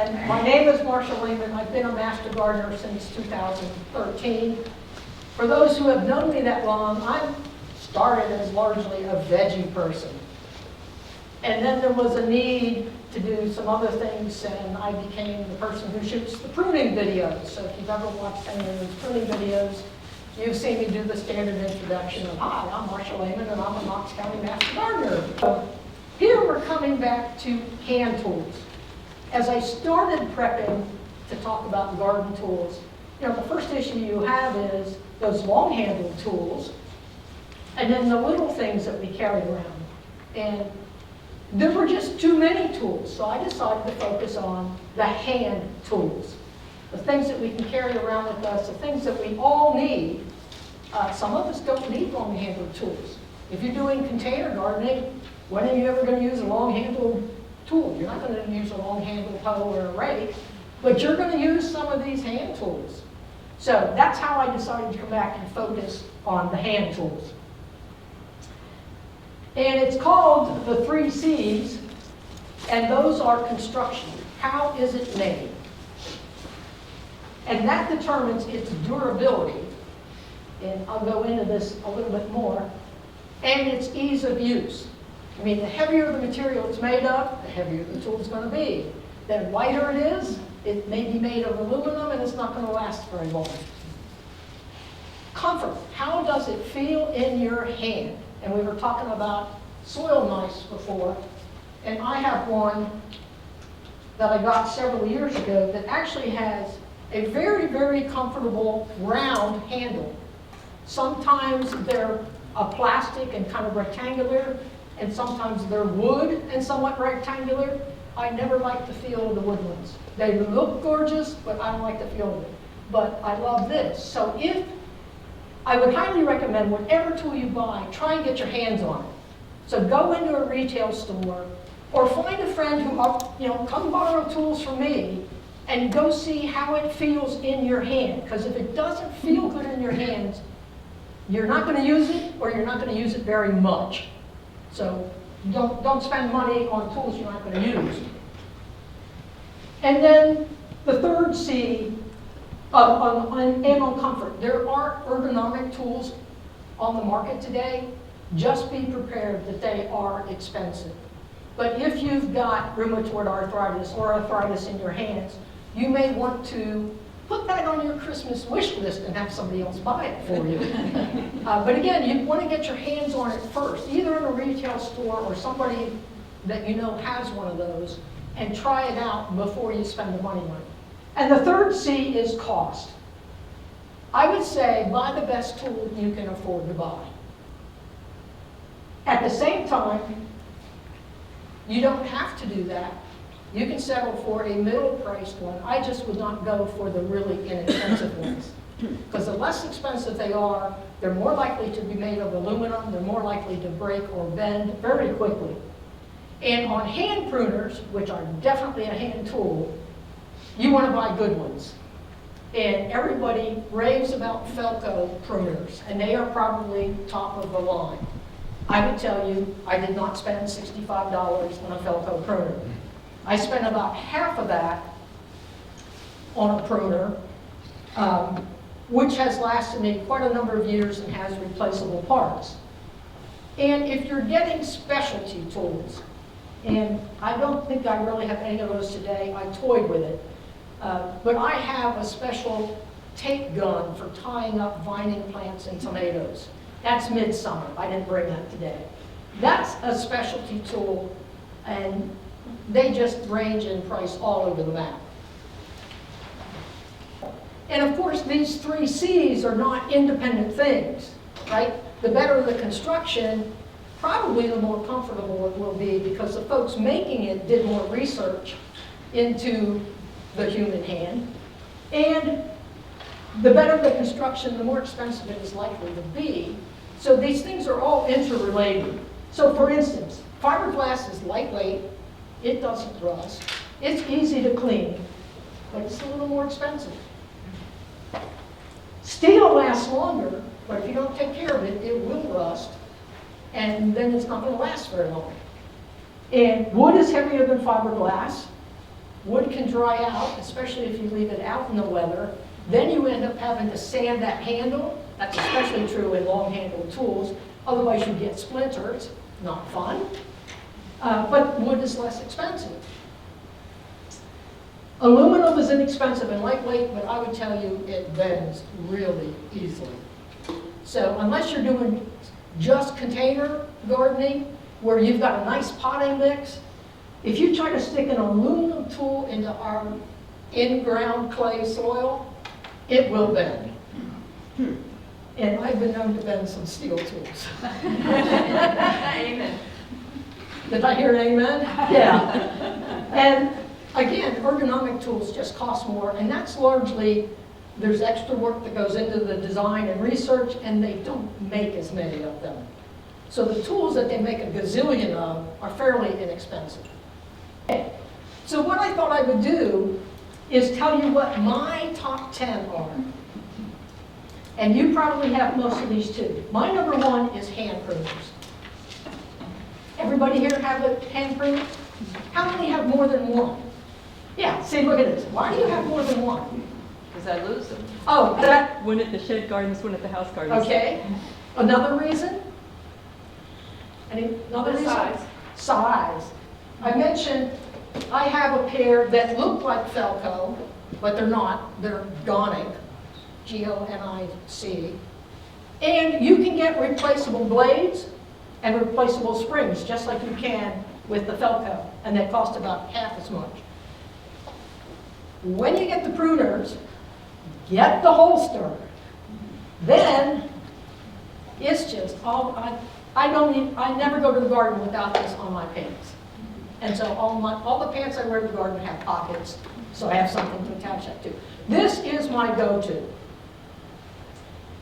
My name is Marcia Lehman. I've been a master gardener since 2013. For those who have known me that long, I started as largely a veggie person. And then there was a need to do some other things, and I became the person who shoots the pruning videos. So if you've ever watched any of those pruning videos, you've seen me do the standard introduction of, hi, I'm Marcia Lehman, and I'm a Knox County master gardener. So here we're coming back to hand tools. As I started prepping to talk about garden tools, the first issue you have is those long-handled tools, and then the little things that we carry around. And there were just too many tools, so I decided to focus on the hand tools. The things that we can carry around with us, the things that we all need. Some of us don't need long-handled tools. If you're doing container gardening, when are you ever going to use a long-handled tool? You're not going to use a long-handled hoe or a rake, but you're going to use some of these hand tools. So that's how I decided to come back and focus on the hand tools. And it's called the 3 C's, and those are construction. How is it made? And that determines its durability, and I'll go into this a little bit more, and its ease of use. I mean, the heavier the material it's made of, the heavier the tool is going to be. The lighter it is, it may be made of aluminum and it's not going to last very long. Comfort. How does it feel in your hand? And we were talking about soil mice before, and I have one that I got several years ago that actually has a very, very comfortable round handle. Sometimes they're a plastic and kind of rectangular, and sometimes they're wood and somewhat rectangular. I never like the feel of the wood ones. They look gorgeous, but I don't like the feel of it. But I love this. So I would highly recommend whatever tool you buy, try and get your hands on it. So go into a retail store, or find a friend who, come borrow tools from me, and go see how it feels in your hand. Because if it doesn't feel good in your hands, you're not going to use it, or you're not going to use it very much. So don't spend money on tools you're not going to use. And then the third C, on comfort. There are ergonomic tools on the market today. Just be prepared that they are expensive. But if you've got rheumatoid arthritis or arthritis in your hands, you may want to put that on your Christmas wish list and have somebody else buy it for you. But again, you want to get your hands on it first, either in a retail store or somebody that you know has one of those, and try it out before you spend the money on it. And the third C is cost. I would say buy the best tool you can afford to buy. At the same time, you don't have to do that. You can settle for a middle-priced one. I just would not go for the really inexpensive ones. Because the less expensive they are, they're more likely to be made of aluminum, they're more likely to break or bend very quickly. And on hand pruners, which are definitely a hand tool, you want to buy good ones. And everybody raves about Felco pruners, and they are probably top of the line. I would tell you, I did not spend $65 on a Felco pruner. I spent about half of that on a pruner, which has lasted me quite a number of years and has replaceable parts. And if you're getting specialty tools, and I don't think I really have any of those today, I toyed with it, but I have a special tape gun for tying up vining plants and tomatoes. That's midsummer. I didn't bring that today. That's a specialty tool, and they just range in price all over the map. And of course, these 3 C's are not independent things, right? The better the construction, probably the more comfortable it will be, because the folks making it did more research into the human hand. And the better the construction, the more expensive it is likely to be. So these things are all interrelated. So for instance, fiberglass is lightweight, it doesn't rust, it's easy to clean, but it's a little more expensive. Steel lasts longer, but if you don't take care of it, it will rust, and then it's not going to last very long. And wood is heavier than fiberglass, wood can dry out, especially if you leave it out in the weather. Then you end up having to sand that handle. That's especially true in long-handled tools. Otherwise, you get splinters. Not fun. But wood is less expensive. Aluminum is inexpensive and lightweight, but I would tell you it bends really easily. So unless you're doing just container gardening, where you've got a nice potting mix, if you try to stick an aluminum tool into our in-ground clay soil, it will bend. And I've been known to bend some steel tools. Amen. Did I hear an amen? Yeah. And again, ergonomic tools just cost more, and that's largely, there's extra work that goes into the design and research, and they don't make as many of them. So the tools that they make a gazillion of are fairly inexpensive. Okay. So what I thought I would do is tell you what my top 10 are. And you probably have most of these too. My number 1 is hand pruners. Everybody here have a hand pruner? How many have more than one? Yeah, see, look at this. Why do you have more than one? Because I lose them. Oh, that, One at the shed gardens, one at the house gardens. okay. Another reason? Another reason? Size. Size. I mentioned I have a pair that look like Felco, but they're not. They're Gonic, G-O-N-I-C. And you can get replaceable blades and replaceable springs, just like you can with the Felco, and they cost about half as much. When you get the pruners, get the holster. Then it's just all, I never go to the garden without this on my pants. And so all the pants I wear to the garden have pockets, so I have something to attach that to. This is my go-to.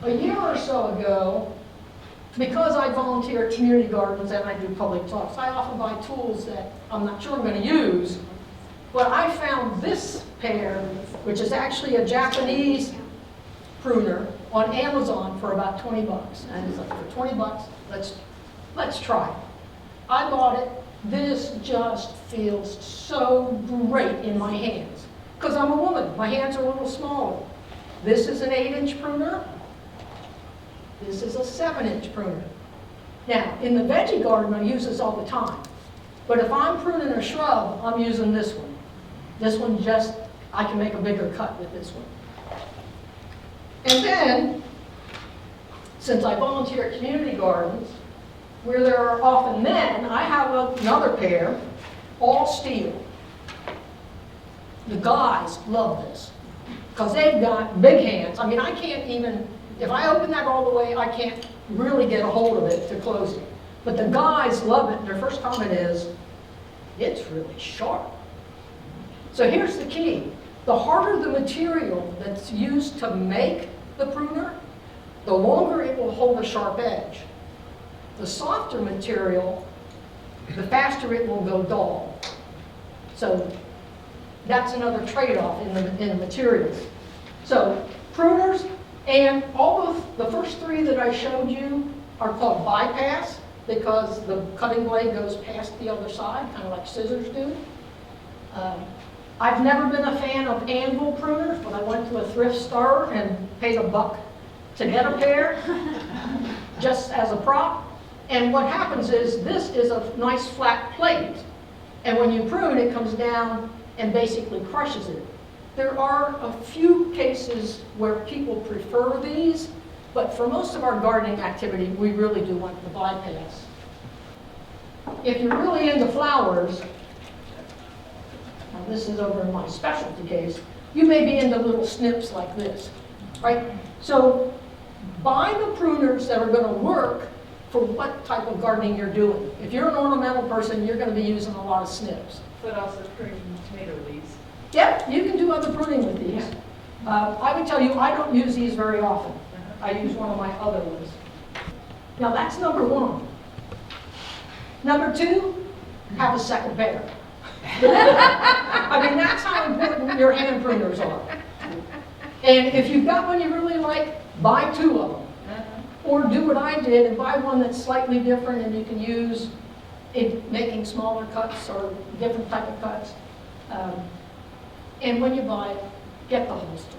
A year or so ago, because I volunteer at community gardens and I do public talks, I often buy tools that I'm not sure I'm going to use. But I found this pair, which is actually a Japanese pruner, on Amazon for about 20 bucks. And it's like, for 20 bucks, let's try it. I bought it. This just feels so great in my hands. Because I'm a woman, my hands are a little smaller. This is an 8-inch pruner. This is a 7-inch pruner. Now, in the veggie garden, I use this all the time. But if I'm pruning a shrub, I'm using this one. This one just, I can make a bigger cut with this one. And then, since I volunteer at community gardens, where there are often men, I have another pair, all steel. The guys love this, because they've got big hands. I mean, I can't even, if I open that all the way, I can't really get a hold of it to close it. But the guys love it. Their first comment is, it's really sharp. So here's the key. The harder the material that's used to make the pruner, the longer it will hold a sharp edge. The softer material, the faster it will go dull. So that's another trade-off in the materials. So pruners, and all of the first 3 that I showed you are called bypass, because the cutting blade goes past the other side, kind of like scissors do. I've never been a fan of anvil pruners, but I went to a thrift store and paid $1 to get a pair, just as a prop. And what happens is, this is a nice flat plate. And when you prune, it comes down and basically crushes it. There are a few cases where people prefer these, but for most of our gardening activity, we really do want the bypass. If you're really into flowers, and this is over in my specialty case, you may be into little snips like this, right? So buy the pruners that are going to work for what type of gardening you're doing. If you're an ornamental person, you're going to be using a lot of snips. But also pruning tomato leaves. Yep, you can do other pruning with these. I would tell you, I don't use these very often. I use one of my other ones. Now that's number 1. Number 2, have a second pair. I mean, that's how important your hand pruners are. And if you've got one you really like, buy 2 of them. Or do what I did and buy one that's slightly different and you can use in making smaller cuts or different type of cuts. And when you buy it, get the holster.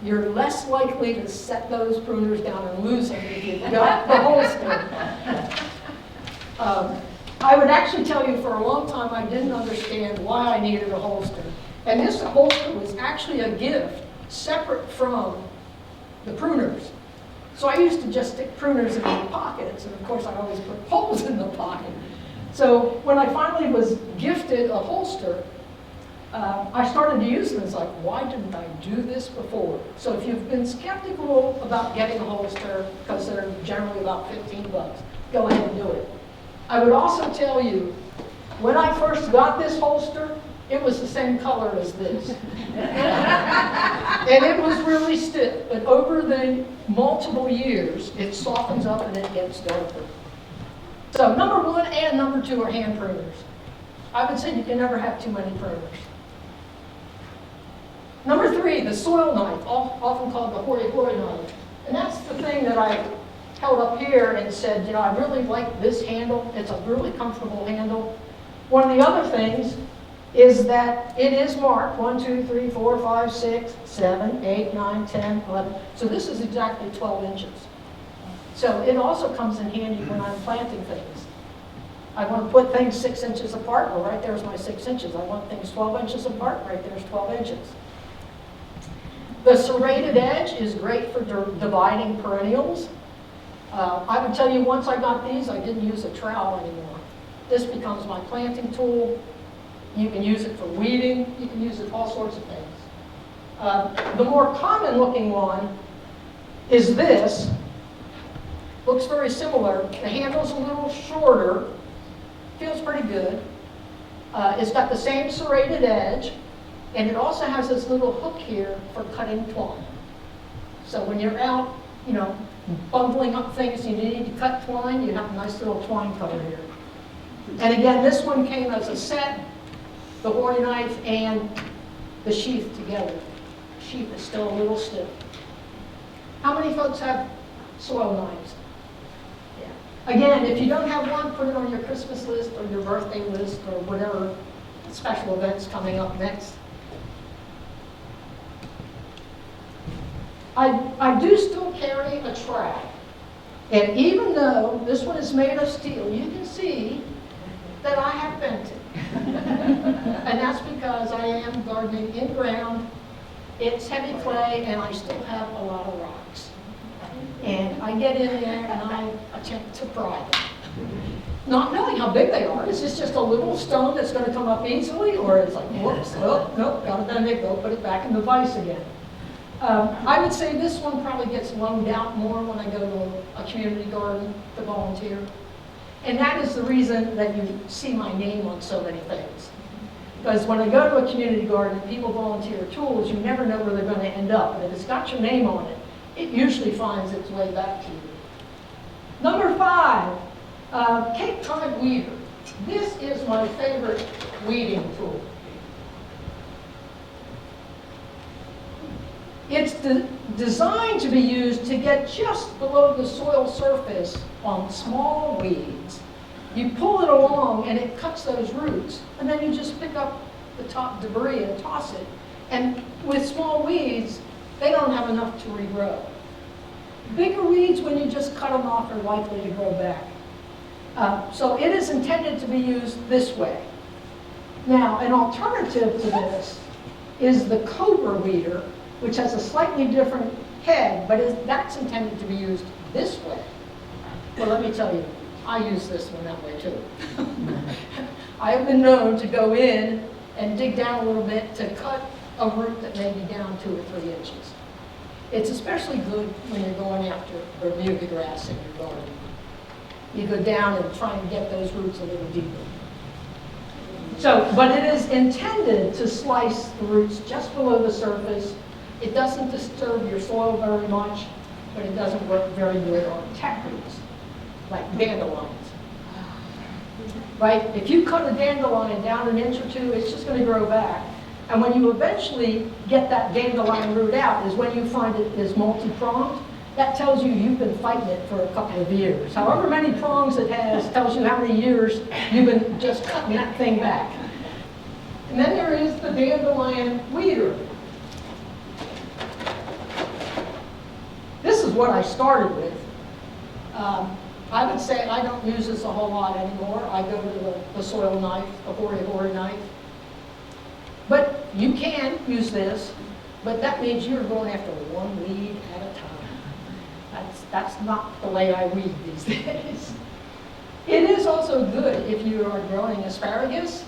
You're less likely to set those pruners down and lose them if you've got the holster. I would actually tell you for a long time I didn't understand why I needed a holster. And this holster was actually a gift separate from the pruners. So I used to just stick pruners in my pockets, and of course I always put holes in the pocket. So when I finally was gifted a holster, I started to use them. It's like, why didn't I do this before? So if you've been skeptical about getting a holster, because they're generally about 15 bucks, go ahead and do it. I would also tell you, when I first got this holster, it was the same color as this. And it was really stiff, but over the multiple years, it softens up and it gets darker. So number 1 and number 2 are hand pruners. I would say you can never have too many pruners. Number 3, the soil knife, often called the hori-hori knife. And that's the thing that I held up here and said, you know, I really like this handle. It's a really comfortable handle. One of the other things is that it is marked 1, 2, 3, 4, 5, 6, 7, 8, 9, 10, 11. So this is exactly 12 inches. So it also comes in handy when I'm planting things. I want to put things 6 inches apart. Well, right there's my 6 inches. I want things 12 inches apart. Right there's 12 inches. The serrated edge is great for dividing perennials. I would tell you, once I got these, I didn't use a trowel anymore. This becomes my planting tool. You can use it for weeding. You can use it all sorts of things. The more common looking one is this. Looks very similar. The handle's a little shorter. Feels pretty good. It's got the same serrated edge. And it also has this little hook here for cutting twine. So when you're out, you know, bundling up things you need to cut twine, you have a nice little twine cutter here. And again, this one came as a set, the hori knife and the sheath together. The sheath is still a little stiff. How many folks have soil knives? Yeah. Again, if you don't have one, put it on your Christmas list or your birthday list or whatever special events coming up next. I do still carry a trowel. And even though this one is made of steel, you can see that I have bent it. And that's because I am gardening in ground. It's heavy clay, and I still have a lot of rocks. And I get in there, and I attempt to pry them. Not knowing how big they are. Is this just a little stone that's going to come up easily? Or it's like, whoops, oh, nope, got to bend it, go put it back in the vise again. I would say this one probably gets loaned out more when I go to a community garden to volunteer. And that is the reason that you see my name on so many things. Because when I go to a community garden and people volunteer tools, you never know where they're going to end up. And if it's got your name on it, it usually finds its way back to you. Number 5, Cape Cod weeder. This is my favorite weeding tool. It's designed to be used to get just below the soil surface on small weeds. You pull it along and it cuts those roots, and then you just pick up the top debris and toss it. And with small weeds, they don't have enough to regrow. Bigger weeds, when you just cut them off, are likely to grow back. So it is intended to be used this way. Now, an alternative to this is the cobra weeder, which has a slightly different head, but that's intended to be used this way. Well, let me tell you, I use this one that way too. I have been known to go in and dig down a little bit to cut a root that may be down 2 or 3 inches. It's especially good when you're going after Bermuda grass in your garden. You go down and try and get those roots a little deeper. So, but it is intended to slice the roots just below the surface. It doesn't disturb your soil very much, but it doesn't work very good on tech roots, like dandelions. Right? If you cut a dandelion down 1 inch or 2, it's just going to grow back. And when you eventually get that dandelion root out is when you find it is multi-pronged. That tells you you've been fighting it for a couple of years. However many prongs it has tells you how many years you've been just cutting that thing back. And then there is the dandelion weeder. This is what I started with. I would say I don't use this a whole lot anymore. I go to the soil knife, the hori-hori knife. But you can use this, but that means you're going after one weed at a time. That's not the way I weed these days. It is also good if you are growing asparagus,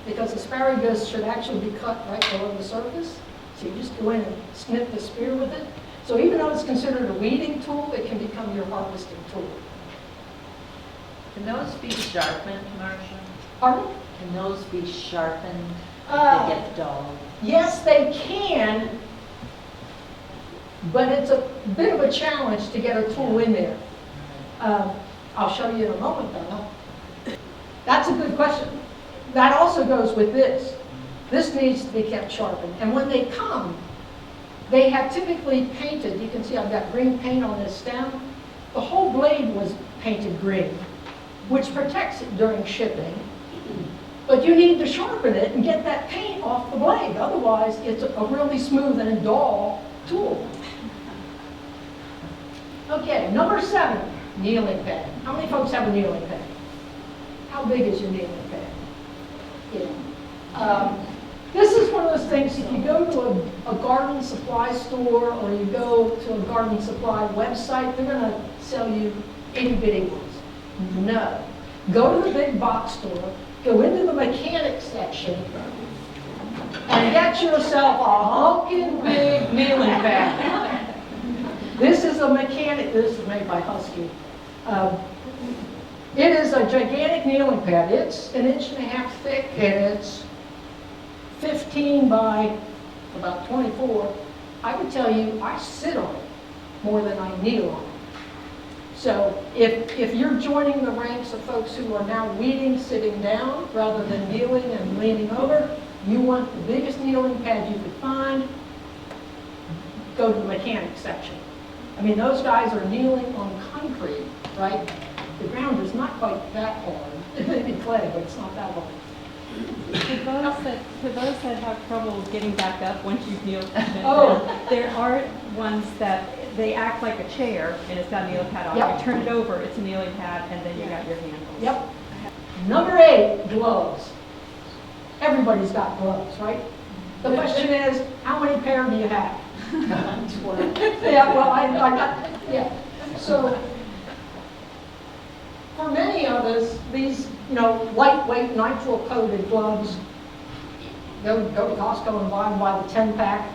because asparagus should actually be cut right below the surface. So you just go in and snip the spear with it. So even though it's considered a weeding tool, it can become your harvesting tool. Can those be sharpened, Marcia? Pardon? Can those be sharpened if Uh, they get dull? Yes, they can, but it's a bit of a challenge to get a tool in there. I'll show you in a moment, though. That's a good question. That also goes with this. This needs to be kept sharpened. And when they come, they have typically painted, you can see I've got green paint on this stem. The whole blade was painted green, which protects it during shipping. But you need to sharpen it and get that paint off the blade. Otherwise, it's a really smooth and dull tool. Okay, number 7, kneeling pad. How many folks have a kneeling pad? How big is your kneeling pad? Yeah. This is one of those things, if you go to a garden supply store or you go to a garden supply website, they're going to sell you itty-bitty ones. No. Go to the big box store, go into the mechanics section, and get yourself a honking big kneeling pad. This is a mechanic, this is made by Husky. It is a gigantic kneeling pad. It's 1.5 inches thick and it's 15 by about 24. I would tell you, I sit on it more than I kneel on it. So if you're joining the ranks of folks who are now weeding sitting down rather than kneeling and leaning over, you want the biggest kneeling pad you could find, go to the mechanics section. I mean, those guys are kneeling on concrete, right? The ground is not quite that hard. It may be clay, but it's not that hard. For those that have trouble getting back up once you've kneeled Oh. down, there are ones that they act like a chair and it's got a kneeling pad on it. Yep. You turn it over, it's a kneeling pad, and then you got your handles. Yep. Number 8, gloves. Everybody's got gloves, right? The question is, how many pair do you have? 12. Yeah, well, I got, yeah. So, for many of us, these, lightweight nitrile-coated gloves, go to Costco and buy the 10-pack.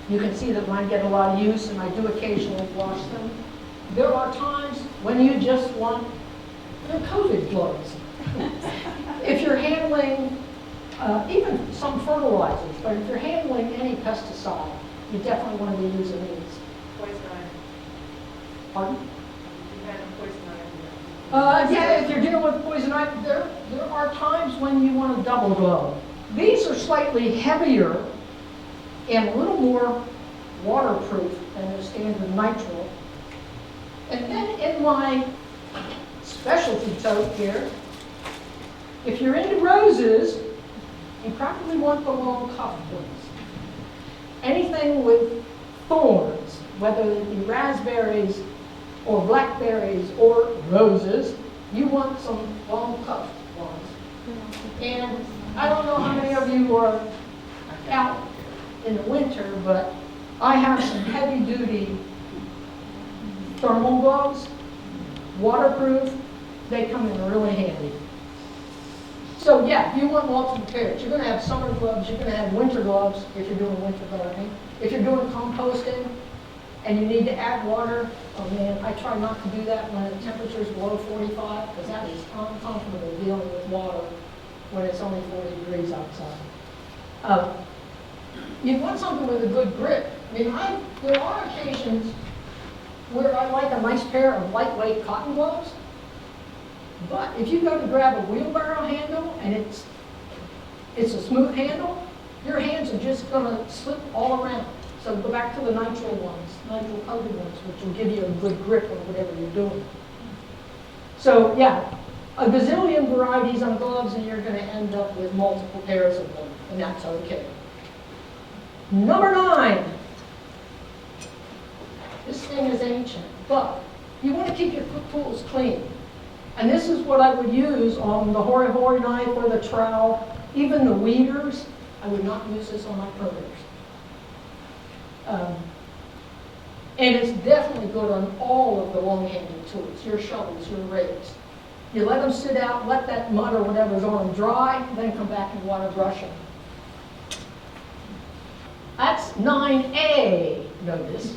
You can see that mine get a lot of use, and I do occasionally wash them. There are times when you just want, they're COVID gloves. If you're handling, even some fertilizers, but if you're handling any pesticide, you definitely want to be using these. Poison ivy. Pardon? You had a poison ivy. Yeah, if you're dealing with poison ivy, there are times when you want a double glove. These are slightly heavier and a little more waterproof than the standard nitrile. And then in my specialty tote here, if you're into roses, you probably want the long cuff ones. Anything with thorns, whether it be raspberries or blackberries or roses, you want some long cuff ones. And I don't know how many of you are out in the winter, but I have some heavy-duty thermal gloves, waterproof. They come in really handy. So yeah, you want multiple pairs. You're going to have summer gloves, you're going to have winter gloves if you're doing winter gardening. If you're doing composting and you need to add water, oh man, I try not to do that when the temperature's below 45, because that is uncomfortable dealing with water when it's only 40 degrees outside. You want something with a good grip. I mean, there are occasions where I like a nice pair of lightweight cotton gloves. But if you go to grab a wheelbarrow handle and it's a smooth handle, your hands are just going to slip all around. So go back to the nitrile ones, nitrile coated ones, which will give you a good grip on whatever you're doing. So yeah, a gazillion varieties on gloves and you're going to end up with multiple pairs of them, and that's okay. Number 9. This thing is ancient, but you want to keep your tools clean. And this is what I would use on the hori-hori knife or the trowel, even the weeders. I would not use this on my pruners. And it's definitely good on all of the long-handled tools, your shovels, your rakes. You let them sit out, let that mud or whatever's on them dry, then come back and water brush them. That's 9A, notice.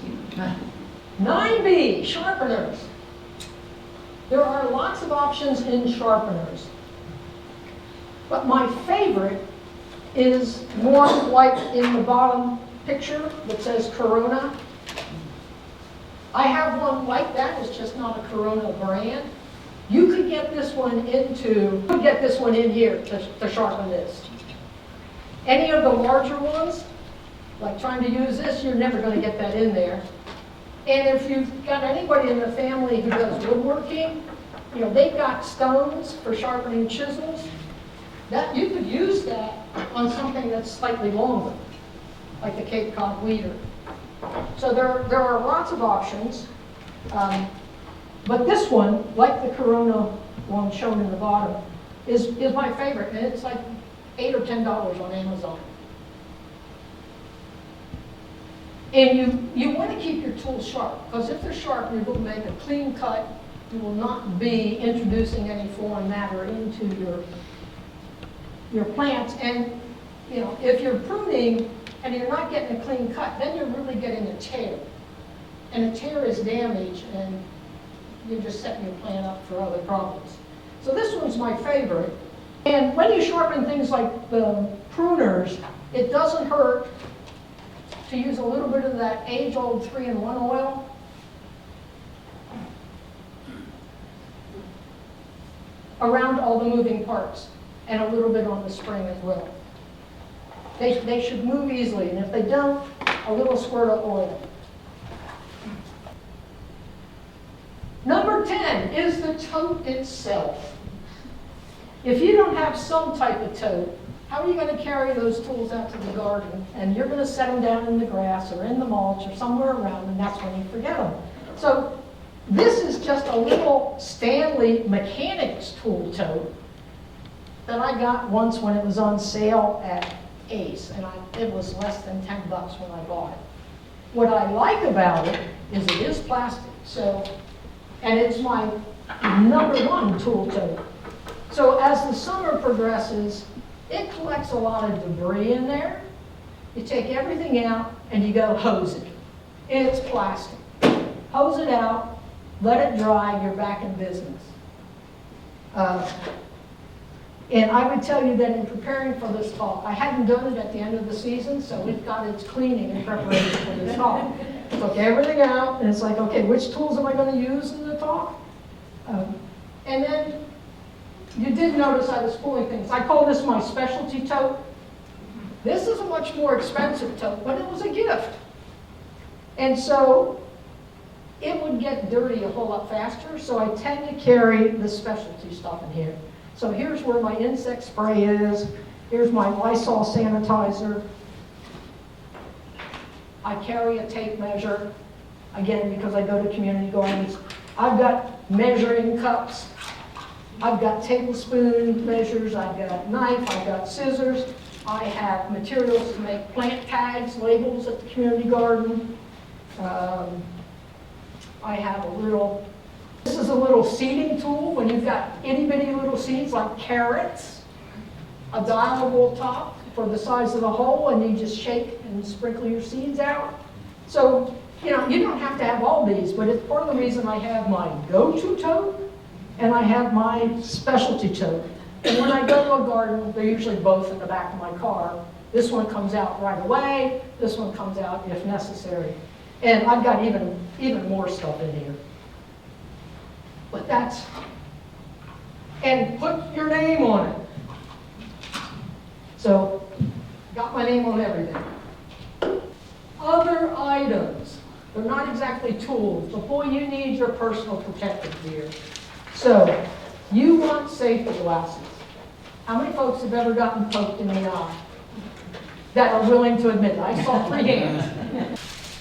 9B, sharpeners. There are lots of options in sharpeners. But my favorite is one like in the bottom picture that says Corona. I have one like that, it's just not a Corona brand. You could get this one in here to sharpen this. Any of the larger ones, like trying to use this, you're never going to get that in there. And if you've got anybody in the family who does woodworking, you know, they've got stones for sharpening chisels. That you could use that on something that's slightly longer, like the Cape Cod weeder. So there are lots of options. But this one, like the Corona one shown in the bottom, is my favorite. And it's like $8 or $10 on Amazon. And you want to keep your tools sharp, because if they're sharp, you're going to make a clean cut. You will not be introducing any foreign matter into your plants. And you know, if you're pruning and you're not getting a clean cut, then you're really getting a tear. And a tear is damage, and you're just setting your plant up for other problems. So this one's my favorite. And when you sharpen things like the pruners, it doesn't hurt to use a little bit of that age-old 3-in-1 oil. Around all the moving parts, and a little bit on the spring as well. They should move easily, and if they don't, a little squirt of oil. Number 10 is the tote itself. If you don't have some type of tote, how are you going to carry those tools out to the garden? And you're going to set them down in the grass or in the mulch or somewhere around, and that's when you forget them. So this is just a little Stanley Mechanics tool tote that I got once when it was on sale at Ace, and it was less than $10 when I bought it. What I like about it is plastic, and it's my #1 tool tote. So as the summer progresses, it collects a lot of debris in there. You take everything out and you go hose it. It's plastic. Hose it out, let it dry, you're back in business. And I would tell you that in preparing for this talk, I hadn't done it at the end of the season, so it got its cleaning in preparation for this talk. Took everything out, and it's like, okay, which tools am I going to use in the talk? And then you did notice I was pulling things. I call this my specialty tote. This is a much more expensive tote, but it was a gift. And so it would get dirty a whole lot faster, so I tend to carry the specialty stuff in here. So here's where my insect spray is. Here's my Lysol sanitizer. I carry a tape measure, again, because I go to community gardens. I've got measuring cups. I've got tablespoon measures. I've got knife. I've got scissors. I have materials to make plant tags, labels at the community garden. I have this is a little seeding tool when you've got itty-bitty little seeds like carrots, a dialable top for the size of the hole, and you just shake and sprinkle your seeds out. So, you know, you don't have to have all these, but it's part of the reason I have my go-to tote and I have my specialty tote. And when I go to a garden, they're usually both in the back of my car. This one comes out right away. This one comes out if necessary. And I've got even more stuff in here. But and put your name on it. So, got my name on everything. Other items. They're not exactly tools, but boy, you need your personal protective gear. So, You want safety glasses. How many folks have ever gotten poked in the eye that are willing to admit it? I saw 3 hands.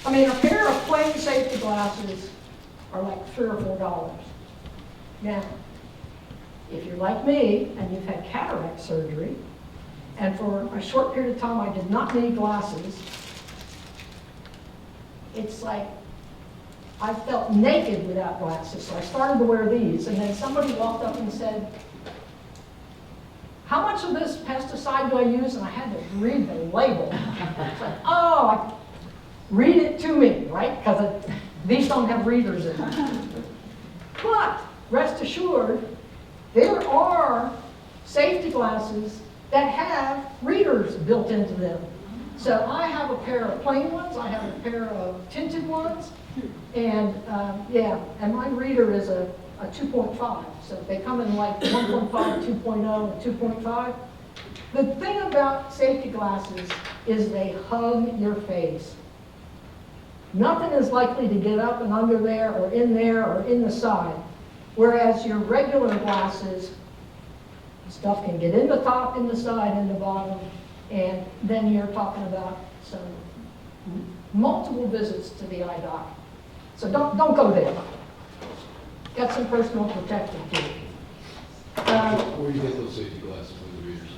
I mean, a pair of plain safety glasses are like $3 or $4. Now, if you're like me and you've had cataract surgery, and for a short period of time I did not need glasses, it's like I felt naked without glasses, so I started to wear these, and then somebody walked up and said, how much of this pesticide do I use? And I had to read the label. It's like, oh, read it to me, right? Because these don't have readers in them. But rest assured, there are safety glasses that have readers built into them. So I have a pair of plain ones, I have a pair of tinted ones, and and my reader is a 2.5. So they come in like 1.5, 2.0, and 2.5. The thing about safety glasses is they hug your face. Nothing is likely to get up and under there or in the side. Whereas your regular glasses, stuff can get in the top, in the side, in the bottom, and then you're talking about some multiple visits to the eye doc. So don't go there. Get some personal protective gear. Where do you get those safety glasses with the readers?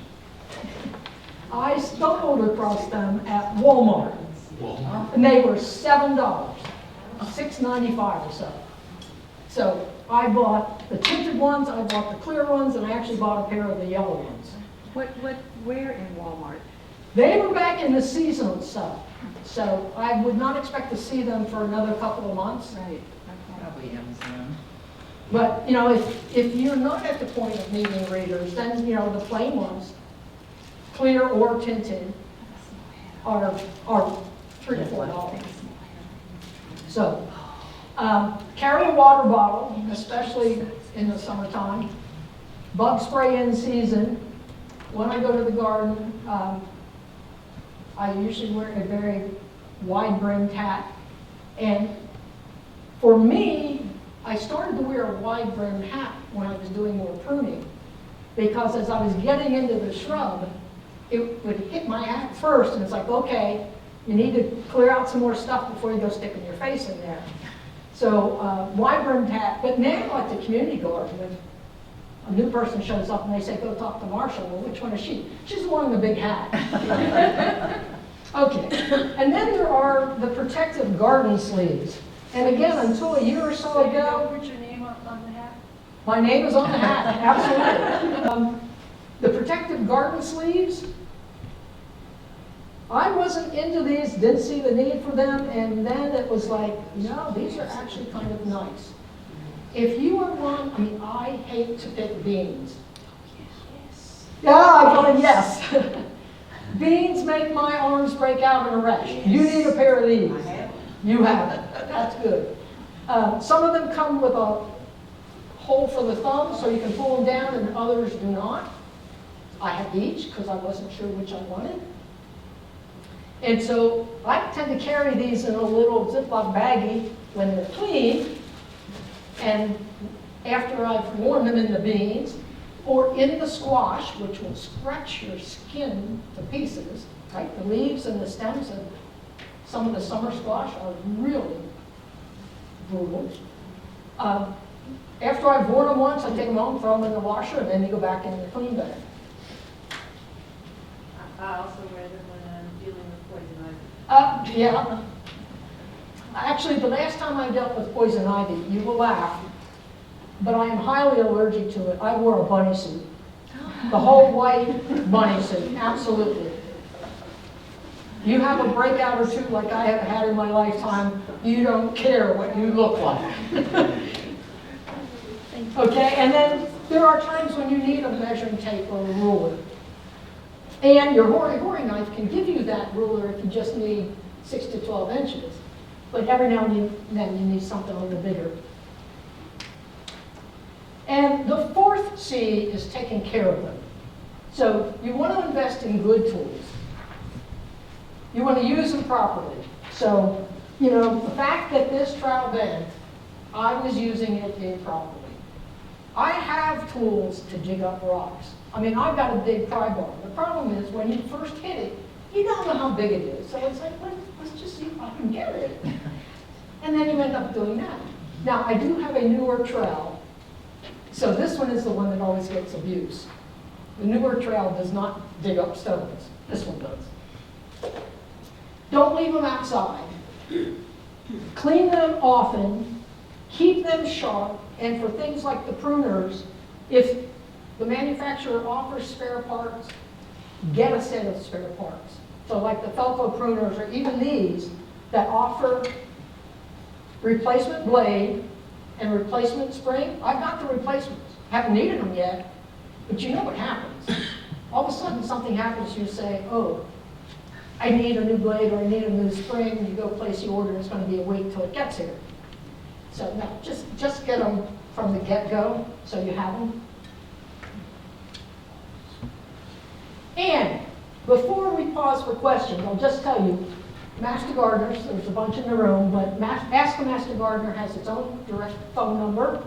I stumbled across them at Walmart, Well, and they were $7, $6.95 or so. So I bought the tinted ones, I bought the clear ones, and I actually bought a pair of the yellow ones. Where in Walmart? They were back in the seasonal stuff, so I would not expect to see them for another couple of months. Right, okay. Probably Amazon. But, you know, if you're not at the point of needing readers, then, you know, the plain ones, clear or tinted, are $3 to $4. So, carry a water bottle, especially in the summertime. Bug spray in season. When I go to the garden, I usually wear a very wide-brimmed hat. And for me, I started to wear a wide-brimmed hat when I was doing more pruning, because as I was getting into the shrub, it would hit my hat first, and it's like, okay, you need to clear out some more stuff before you go sticking your face in there. So wide-brimmed hat. But now at the community garden, when a new person shows up and they say, go talk to Marshall, well, which one is she? She's the one in the big hat. Okay, and then there are the protective garden sleeves. And again, until a year or so ago, Put your name on the hat? my name is on the hat, absolutely. The protective garden sleeves, I wasn't into these, didn't see the need for them, and then it was like, no, these are actually kind of nice. If you are one, I mean, I hate to pick beans. Yeah, I voted yes. Beans make my arms break out in a rash. You need a pair of these. You have it. That's good. Some of them come with a hole for the thumb so you can pull them down, and others do not. I have each because I wasn't sure which I wanted. And so I tend to carry these in a little Ziploc baggie when they're clean, and after I've worn them in the beans, or in the squash, which will scratch your skin to pieces, right? The leaves and the stems of some of the summer squash are really brutal. After I've worn them once, I take them home, throw them in the washer, and then they go back in the clean bag. I also wear them when I'm dealing with poison ivy. Yeah. Actually, the last time I dealt with poison ivy, you will laugh, but I am highly allergic to it. I wore a bunny suit. The whole white bunny suit, absolutely. You have a breakout or two like I have had in my lifetime, you don't care what you look like. Okay, and then there are times when you need a measuring tape or a ruler. And your hori-hori knife can give you that ruler if you just need 6 to 12 inches. But every now and then you need something a little bigger. And the fourth C is taking care of them. So you want to invest in good tools. You want to use them properly. So, you know, the fact that this trowel bent, I was using it improperly. I have tools to dig up rocks. I mean, I've got a big pry bar. The problem is when you first hit it, you don't know how big it is. So it's like, let's just see if I can get it. And then you end up doing that. Now, I do have a newer trowel. So this one is the one that always gets abuse. The newer trowel does not dig up stones. This one does. Don't leave them outside. Clean them often. Keep them sharp. And for things like the pruners, if the manufacturer offers spare parts, get a set of spare parts. So like the Felco pruners or even these that offer replacement blade and replacement spring, I've got the replacements. Haven't needed them yet, but you know what happens. All of a sudden something happens, you say, oh, I need a new blade or I need a new spring, and you go place the order, and it's going to be a week till it gets here. So no, just get them from the get-go so you have them. And before we pause for questions, I'll just tell you, Master Gardeners, there's a bunch in the room, but Ask a Master Gardener has its own direct phone number.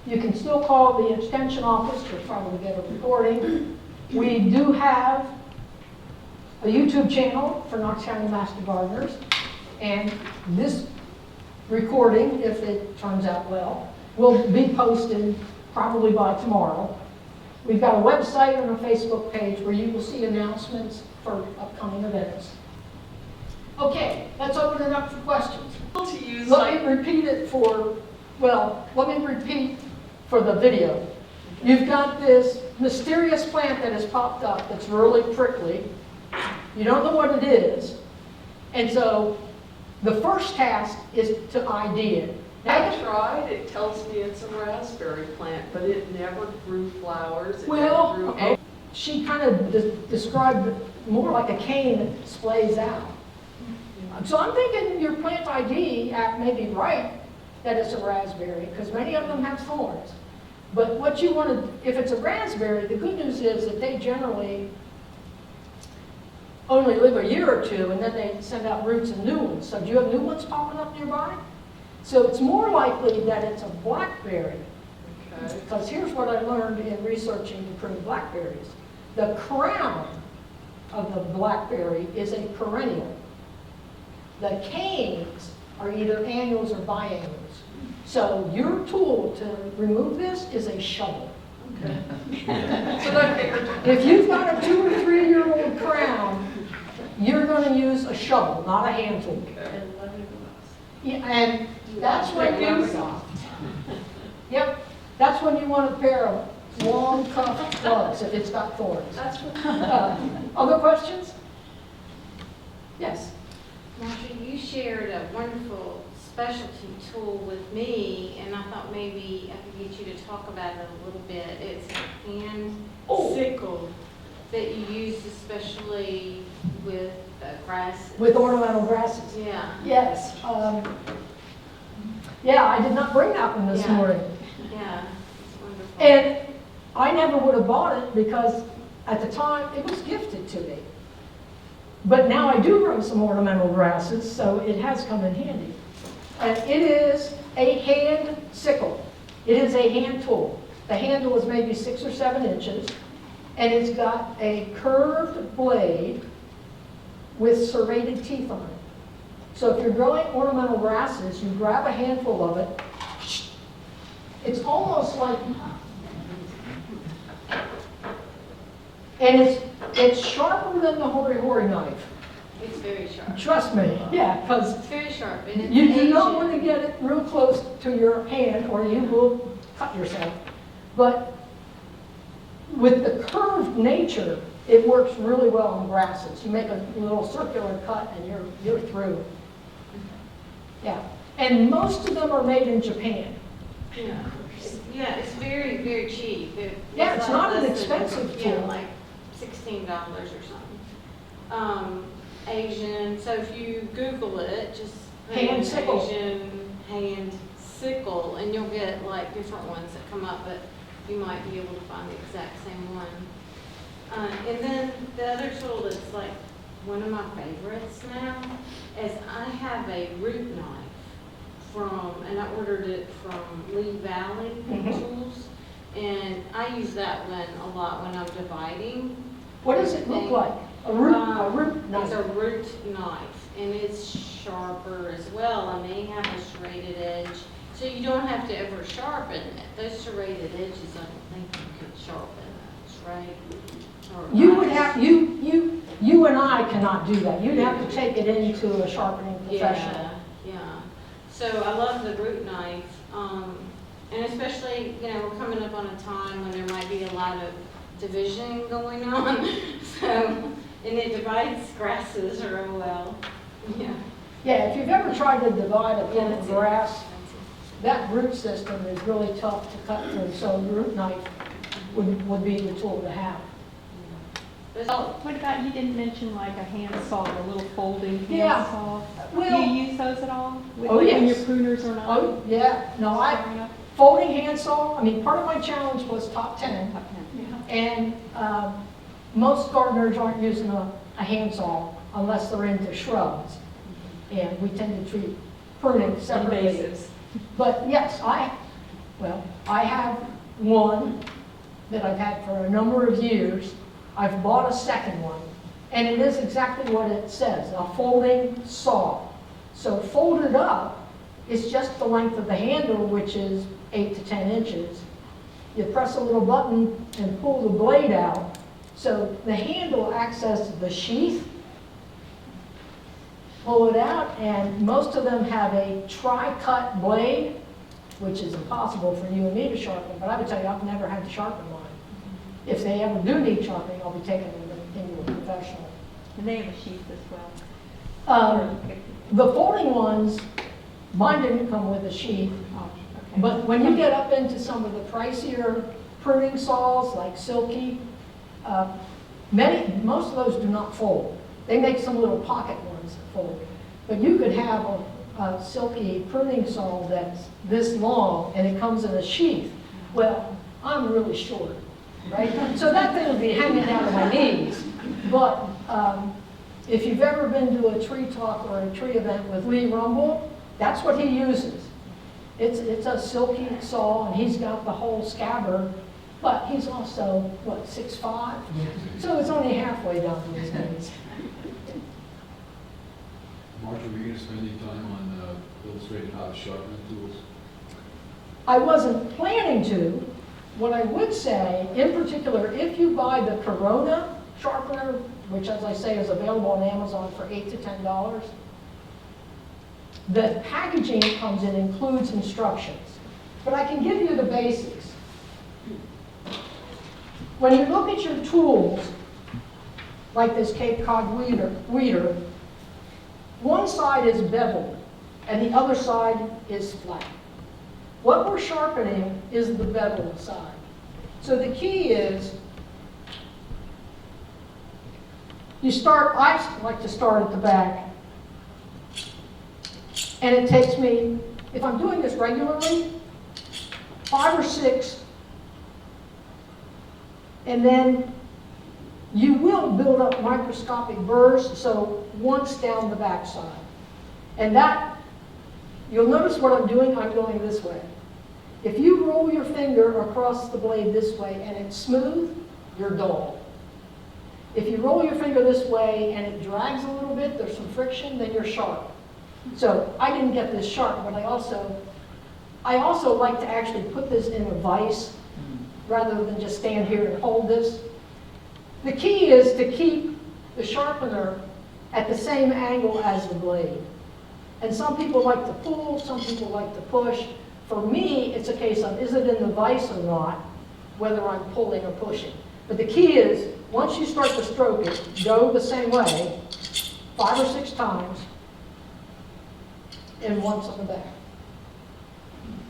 You can still call the extension office to probably get a recording. We do have a YouTube channel for Knox County Master Gardeners, and this recording, if it turns out well, will be posted probably by tomorrow. We've got a website and a Facebook page where you will see announcements for upcoming events. Okay, let's open it up for questions. To use Let me repeat it for, let me repeat for the video. You've got this mysterious plant that has popped up that's really prickly. You don't know what it is. And so the first task is to ID it. I tried, it tells me it's a raspberry plant, but it never grew flowers. It Well, never grew okay. She kind of described it more like a cane that splays out. So I'm thinking your plant ID app may be right that it's a raspberry, because many of them have thorns. But what you want to, if it's a raspberry, the good news is that they generally only live a year or two, and then they send out roots and new ones. So do you have new ones popping up nearby? So it's more likely that it's a blackberry. Okay. Because here's what I learned in researching to prune blackberries. The crown of the blackberry is a perennial. The canes are either annuals or biennials. So your tool to remove this is a shovel. Okay. So that figured. If you've got a 2 or 3 year old crown, you're going to use a shovel, not a hand tool. And lemon grass. Yeah, and that's when you, yep, that's when you want a pair of long cuff gloves if it's got thorns. That's what. Other questions? Yes. Marcia, you shared a wonderful specialty tool with me, and I thought maybe I could get you to talk about it a little bit. It's a hand sickle that you use especially with grass. With ornamental grasses. Yeah. Yes. Yeah, I did not bring that one this Yeah. morning. Yeah, it's wonderful. And I never would have bought it because at the time it was gifted to me. But now I do grow some ornamental grasses, so it has come in handy. And it is a hand sickle. It is a hand tool. The handle is maybe 6 or 7 inches, and it's got a curved blade with serrated teeth on it. So if you're growing ornamental grasses, you grab a handful of it. It's almost like, and it's sharper than the hori-hori knife. It's very sharp. Trust me, yeah, because It's very sharp. And it's you don't Asian. want to get it real close to your hand or you will cut yourself. But with the curved nature, it works really well on grasses. You make a little circular cut and you're through. Yeah, and most of them are made in Japan. Yeah. Yeah, it's very, very cheap. Yeah, it's not an less than- expensive Yeah, tool. like $16 or something. Asian, so if you Google it, just put in Hand sickle. Asian hand sickle, and you'll get like different ones that come up, but you might be able to find the exact same one. And then the other tool that's like one of my favorites now is I have a root knife and I ordered it from Lee Valley Mhm. Tools. And I use that one a lot when I'm dividing. What does it look like? A root knife? It's a root knife, and it's sharper as well, and they have a serrated edge, so you don't have to ever sharpen it. Those serrated edges, I don't think you could sharpen those, right? Or You would ice. have, you and I cannot do that. You'd have to take it into a sharpening professional. Yeah, yeah. So I love the root knife, and especially, you know, we're coming up on a time when there might be a lot of division going on, so, and it divides grasses real well, yeah. Yeah, if you've ever tried to divide a Yeah, plant that's of it. grass, that root system is really tough to cut through, so the root knife would be the tool to have. Oh, What about, you didn't mention like a handsaw, a little folding Yeah. handsaw? Do Well, you use those at all? Oh, When your yes. pruners are not? oh, yeah, no, strong enough? folding handsaw, I mean, part of my challenge was top 10. Okay. And most gardeners aren't using a handsaw unless they're into shrubs. And we tend to treat pruning separately. Invasives. But yes, I have one that I've had for a number of years. I've bought a second one, and it is exactly what it says, a folding saw. So folded up, it's just the length of the handle, which is 8 to 10 inches. You press a little button and pull the blade out. So the handle accesses the sheath. Pull it out, and most of them have a tri-cut blade, which is impossible for you and me to sharpen, but I would tell you, I've never had to sharpen mine. If they ever do need sharpening, I'll be taking them into a professional. And they have a sheath as well. The folding ones, mine didn't come with a sheath, Oh, okay. but when you get up into some of the pricier pruning saws, like Silky, most of those do not fold. They make some little pocket ones that fold. But you could have a Silky pruning saw that's this long, and it comes in a sheath. Well, I'm really short, right? So that thing would be hanging out of my knees. But if you've ever been to a tree talk or a tree event with Lee Rumble, that's what he uses. It's a Silky saw, and he's got the whole scabbard, but he's also, what, 6'5"? So it's only halfway down to his knees. Marcia, were you going to spend any time on illustrating how to sharpen tools? I wasn't planning to. What I would say, in particular, if you buy the Corona sharpener, which as I say is available on Amazon for $8 to $10, the packaging it comes in includes instructions. But I can give you the basics. When you look at your tools, like this Cape Cod weeder, one side is beveled and the other side is flat. What we're sharpening is the beveled side. So the key is, I like to start at the back. And it takes me, if I'm doing this regularly, 5 or 6, and then you will build up microscopic burrs, so once down the backside. And that, you'll notice what I'm doing, I'm going this way. If you roll your finger across the blade this way and it's smooth, you're dull. If you roll your finger this way and it drags a little bit, there's some friction, then you're sharp. So I didn't get this sharp, but I also like to actually put this in a vise rather than just stand here and hold this. The key is to keep the sharpener at the same angle as the blade. And some people like to pull, some people like to push. For me, it's a case of, is it in the vise or not, whether I'm pulling or pushing. But the key is, once you start to stroke it, go the same way, 5 or 6 times, and once on the back.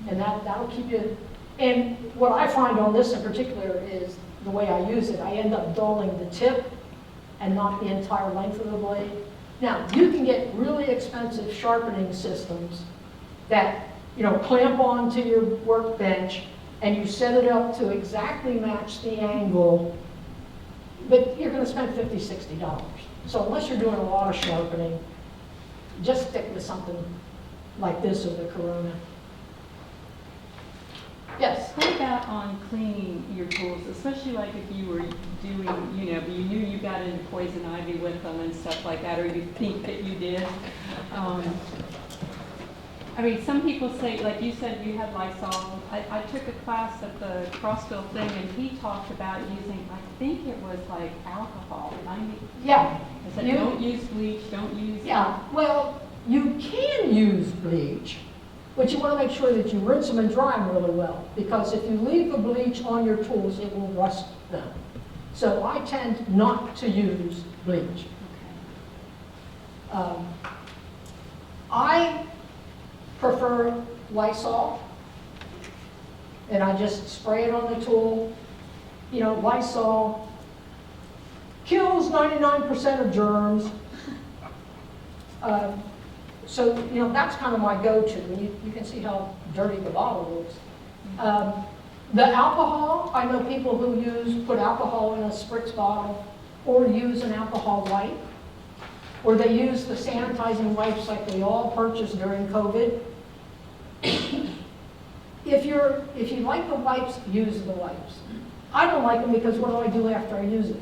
And that'll keep you, and what I find on this in particular is the way I use it, I end up dulling the tip and not the entire length of the blade. Now, you can get really expensive sharpening systems that, clamp onto your workbench and you set it up to exactly match the angle, but you're going to spend $50, $60. So unless you're doing a lot of sharpening, just stick with something like this or the Corona. Yes? What about on cleaning your tools, especially like if you were doing, you know, you knew you got into poison ivy with them and stuff like that, or you think that you did? I mean, some people say, like you said, you had Lysol. I took a class at the Crossville thing, and he talked about using, I think it was like alcohol. Yeah. I said, You- don't use bleach, don't use. Yeah, well, you can use bleach, but you want to make sure that you rinse them and dry them really well, because if you leave the bleach on your tools, it will rust them. So I tend not to use bleach. I prefer Lysol, and I just spray it on the tool. You know, Lysol kills 99% of germs. So, you know, that's kind of my go-to, and you can see how dirty the bottle looks. The alcohol, I know people who put alcohol in a spritz bottle, or use an alcohol wipe, or they use the sanitizing wipes like we all purchased during COVID. If you like the wipes, use the wipes. I don't like them because what do I do after I use it?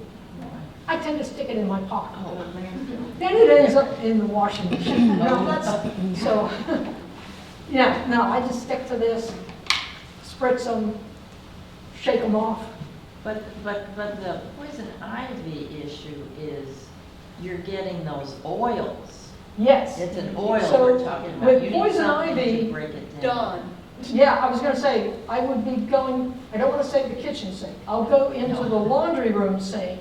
I tend to stick it in my pocket. Then it ends up in the washing machine. So, yeah, no, I just stick to this, spritz them, shake them off. But the poison ivy issue is you're getting those oils. Yes. It's an oil So, we're talking about. with You need poison something to ivy, break it down. Done. Yeah, I was gonna say, I would be going, I don't wanna say the kitchen sink. I'll go into the laundry room sink,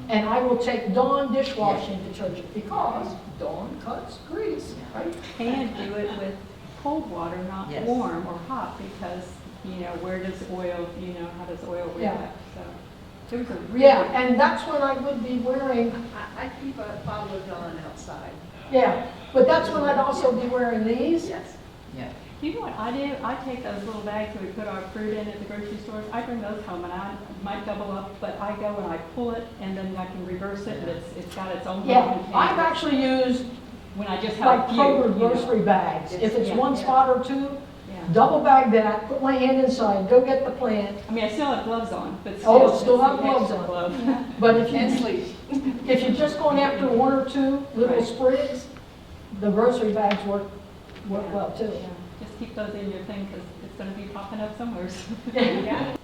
and I will take Dawn dishwashing detergent, because Dawn cuts grease, right? And do it with cold water, not Yes. warm or hot, because, you know, where does oil, you know, how does oil Yeah. react? So there was a really. Yeah, and that's when I would be wearing, I keep a bottle of Dawn outside. yeah, but that's when I'd also be wearing these. Yes. Yeah. You know what I do? I take those little bags that we put our fruit in at the grocery stores. I bring those home, and I might double up, but I go and I pull it, and then I can reverse it, and it's got its own. Yeah, little I've container. actually used When I just like have a few, Kroger you know. grocery bags. If it's Yeah, one yeah. spot or two, Yeah. double bag that, put my hand inside, go get the plant. I mean, I still have gloves on, but Oh, still. still it's have the gloves extra on. glove. But if And you, sleep. if you're just going after one or two little Right. sprigs, the grocery bags work well too. Yeah. Just keep those in your thing, because it's gonna be popping up somewhere. Yeah.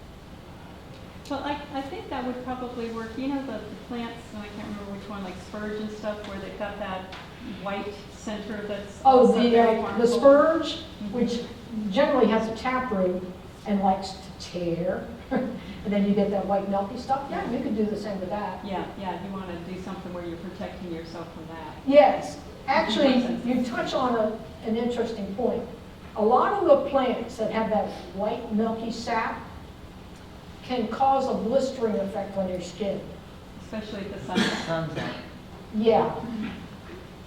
Well, I think that would probably work. You know, the plants, and I can't remember which one, like spurge and stuff, where they've got that white center that's Oh, also very the harmful. spurge, which generally has a tap root and likes to tear, and then you get that white milky stuff. Yeah, you could do the same with that. Yeah, you want to do something where you're protecting yourself from that. Yes, actually, you touch on an interesting point. A lot of the plants that have that white milky sap can cause a blistering effect on your skin. Especially at the sun. Sun's out. Yeah.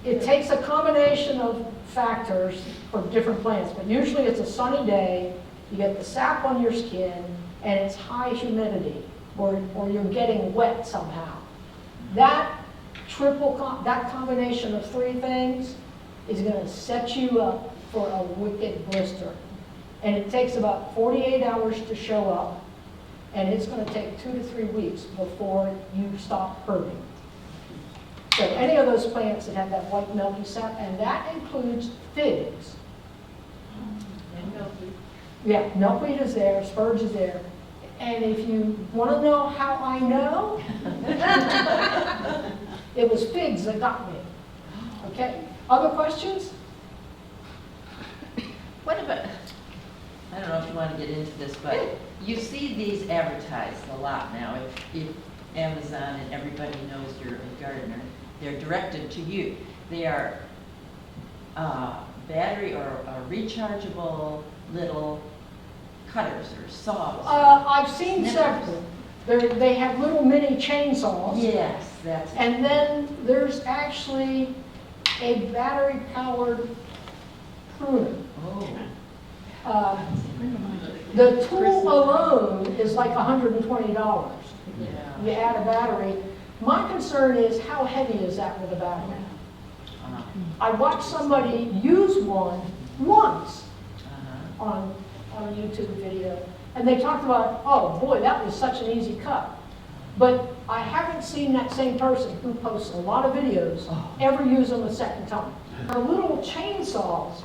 It takes a combination of factors for different plants, but usually it's a sunny day, you get the sap on your skin, and it's high humidity, or you're getting wet somehow. That that combination of three things is gonna set you up for a wicked blister. And it takes about 48 hours to show up, and it's gonna take 2 to 3 weeks before you stop hurting. So any of those plants that have that white milky sap, and that includes figs. And milkweed. Yeah, milkweed is there, spurge is there. And if you want to know how I know, it was figs that got me. Okay, other questions? What about, I don't know if you want to get into this, but you see these advertised a lot now. If Amazon and everybody knows you're a gardener, they're directed to you. They are battery or rechargeable little cutters or saws. I've seen several. They have little mini chainsaws. Yes, that's it. And then there's actually a battery-powered pruner. Oh, The tool alone is like $120. yeah. You add a battery. My concern is how heavy is that with a battery? Uh-huh. I watched somebody use one once Uh-huh. on a YouTube video, And they talked about, oh boy, that was such an easy cut. But I haven't seen that same person who posts a lot of videos ever use them a second time. Our little chainsaws,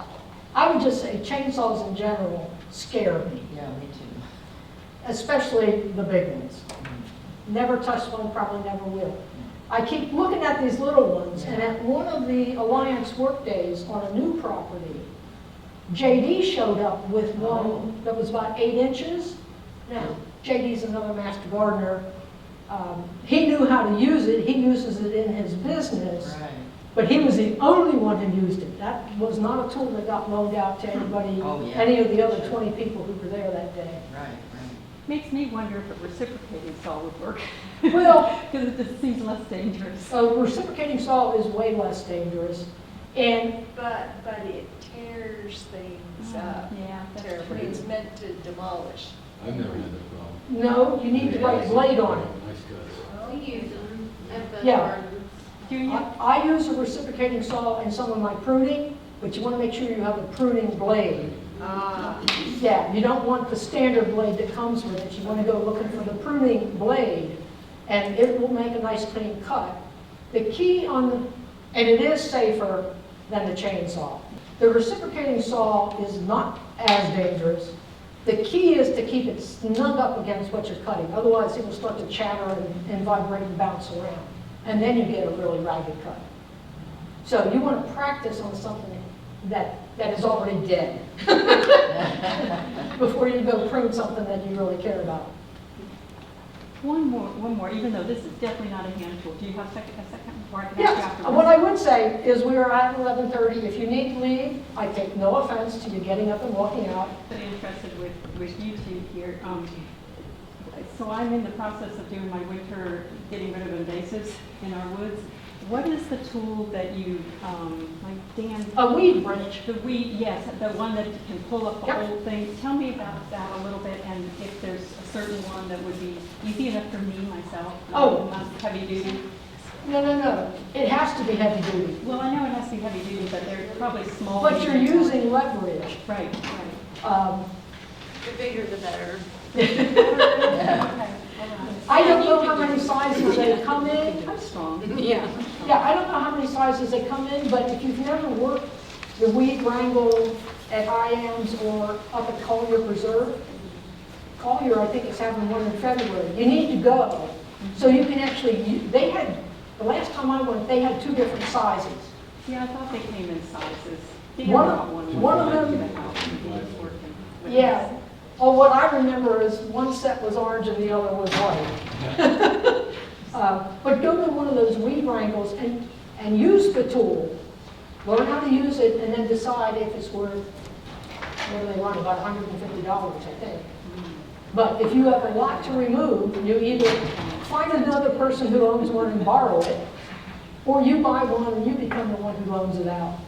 I would just say chainsaws in general scare me, Yeah, me too. especially the big ones. Never touched one, probably never will. I keep looking at these little ones, and at one of the Alliance work days on a new property, JD showed up with one that was about 8 inches. Now, JD's another master gardener. He knew how to use it. He uses it in his business. Right. But he was the only one who used it. That was not a tool that got loaned out to anybody, Oh, yeah. any of the other 20 people who were there that day. Right, right. Makes me wonder if a reciprocating saw would work. Well, Because it just seems less dangerous. a reciprocating saw is way less dangerous. And But it tears things up Yeah, that's terribly. true. It's meant to demolish. I've never had that problem. no, you need the right blade on it. Nice cuts. We use them at the Yeah. gardens. Do you? I use a reciprocating saw in some of my pruning, but you want to make sure you have a pruning blade. Yeah, you don't want the standard blade that comes with it. You want to go looking for the pruning blade, and it will make a nice clean cut. The key on, and it is safer than the chainsaw. The reciprocating saw is not as dangerous. The key is to keep it snug up against what you're cutting. Otherwise, it will start to chatter and vibrate and bounce around. And then you get a really ragged cut. So you want to practice on something that is already dead before you go prune something that you really care about. One more, even though this is definitely not a hand tool. Do you have a second, or I can ask you Yes, afterwards? what I would say is we are at 11:30. If you need to leave, I take no offense to you getting up and walking out. Pretty interested with you two here. So I'm in the process of doing my winter, getting rid of invasives in our woods. What is the tool that you, like Dan? A weed wrench. The weed, yes, the one that can pull up the Yep. whole thing. Tell me about that a little bit, and if there's a certain one that would be easy enough for me, myself. Oh. Not heavy duty. No. It has to be heavy duty. Well, I know it has to be heavy duty, but they're probably small. But you're using leverage. Right. The bigger the better. Okay, all right. I don't know how many sizes they come in. I'm strong. Yeah. Yeah, I don't know how many sizes they come in, but if you've never worked the weed wrangle at IAMS or up at Collier Preserve, Collier, I think, is having one in February. You need to go. So you can actually, they had, the last time I went, they had 2 different sizes. Yeah, I thought they came in sizes. One of them- Yeah. Oh, what I remember is one set was orange and the other was white. But go to one of those weed wrangles and use the tool. Learn how to use it and then decide if it's worth, what do they run, about $150, I think. But if you have a lot to remove, you either find another person who owns one and borrow it, or you buy one and you become the one who loans it out.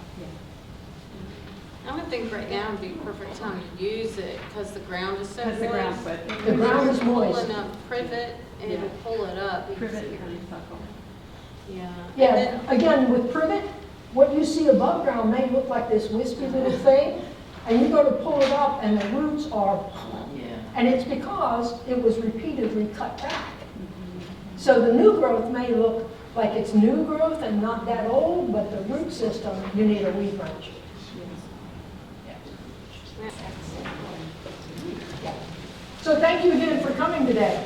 I would think right now would be a perfect time to use it because the ground is so Because the ground, moist. but. The ground is moist. Pulling up privet and it'll pull it up. You can Privet see- honeysuckle. Yeah. Yeah, And then- again, with privet, what you see above ground may look like this wispy little thing, and you go to pull it up and the roots are, Yeah. and it's because it was repeatedly cut back. So the new growth may look like it's new growth and not that old, but the root system, you need a weed wrench. Yeah. So thank you again for coming today.